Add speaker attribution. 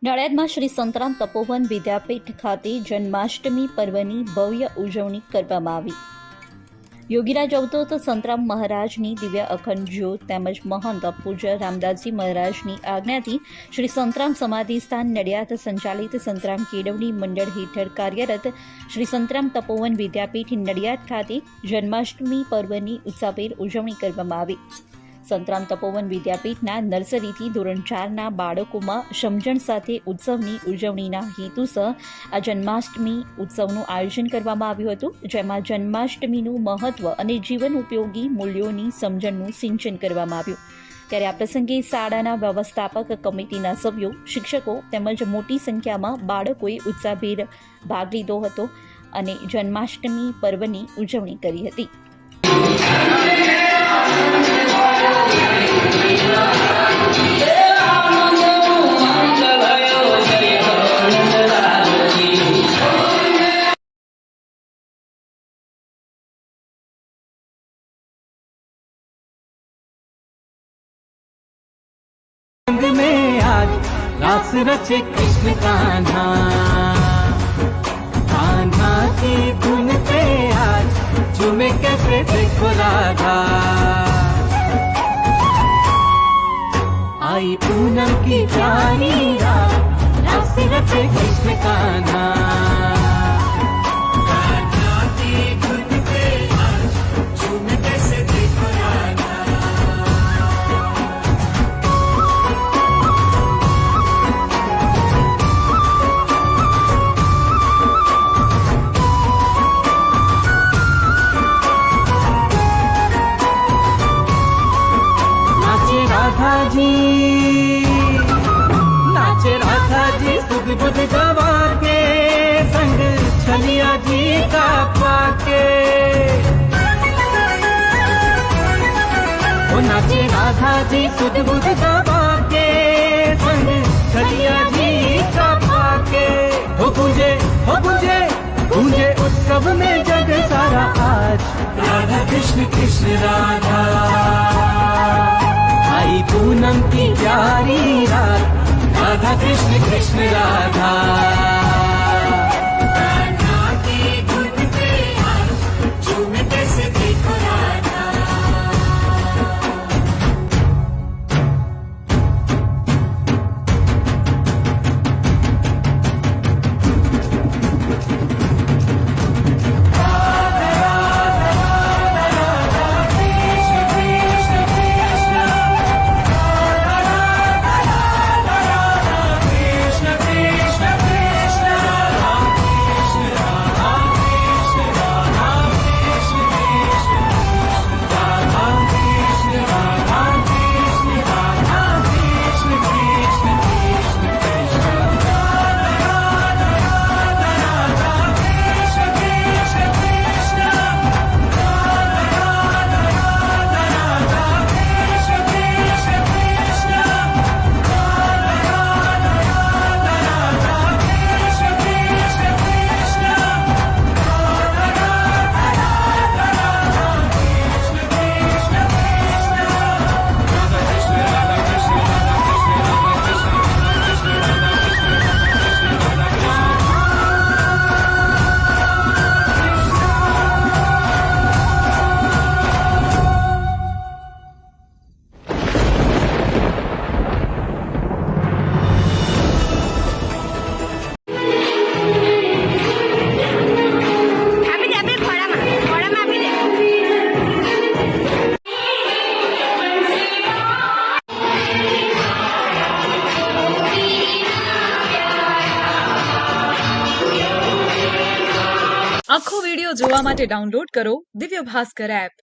Speaker 1: નડિયાદમાં શ્રી સંતરામ તપોવન વિદ્યાપીઠ ખાતે જન્માષ્ટમી પર્વની ભવ્ય ઉજવણી કરવામાં આવી। યોગીરાજ અવધૂત સંતરામ મહારાજની દિવ્ય અખંડ જ્યોત તેમજ મહંત પૂજ્ય રામદાસજી મહારાજની આજ્ઞાથી શ્રી સંતરામ સમાધિ સ્થાન નડિયાદ સંચાલિત સંતરામ કેળવણી મંડળ હેઠળ કાર્યરત શ્રી સંતરામ તપોવન વિદ્યાપીઠ નડિયાદ ખાતે જન્માષ્ટમી પર્વની ઉત્સાહભેર ઉજવણી કરવામાં આવી। સંતરામ તપોવન વિદ્યાપીઠના નર્સરીથી ધોરણ 4ના બાળકોમાં સમજણ સાથે ઉત્સવની ઉજવણીના હેતુસર આ જન્માષ્ટમી ઉત્સવનું આયોજન કરવામાં આવ્યું હતું, જેમાં જન્માષ્ટમીનું મહત્વ અને જીવન ઉપયોગી મૂલ્યોની સમજણનું સિંચન કરવામાં આવ્યું। ત્યારે આ પ્રસંગે શાળાના વ્યવસ્થાપક કમિટીના સભ્યો, શિક્ષકો તેમજ મોટી સંખ્યામાં બાળકોએ ઉત્સાહભેર ભાગ લીધો હતો અને જન્માષ્ટમી પર્વની ઉજવણી કરી હતી।
Speaker 2: में आज रास रचे कृष्ण कान्हा, कान्हा की धुन पे आज झूमे कैसे देखो राधा। आई पूनम की प्यारी रात, रास रचे कृष्ण कान्हा, कान्हा की धुन पे आज झूमे कैसे देखो राधा। नाचे राधा जी सुध बुध गवा के संग छलिया जी का पाके। वो नाचे राधा जी सुध बुध गवा के संग छलिया जी का पाके। हो गूंजे गूंजे उत्सव में जग सारा आज, राधा कृष्ण कृष्ण राधा। आई पूनम की प्यारी रात, राधा कृष्ण कृष्ण राधा। कान्हा की धुन पे आज झूमे कैसे देखो राधा।
Speaker 3: આખો વિડિયો જોવા માટે ડાઉનલોડ કરો દિવ્ય ભાસ્કર એપ।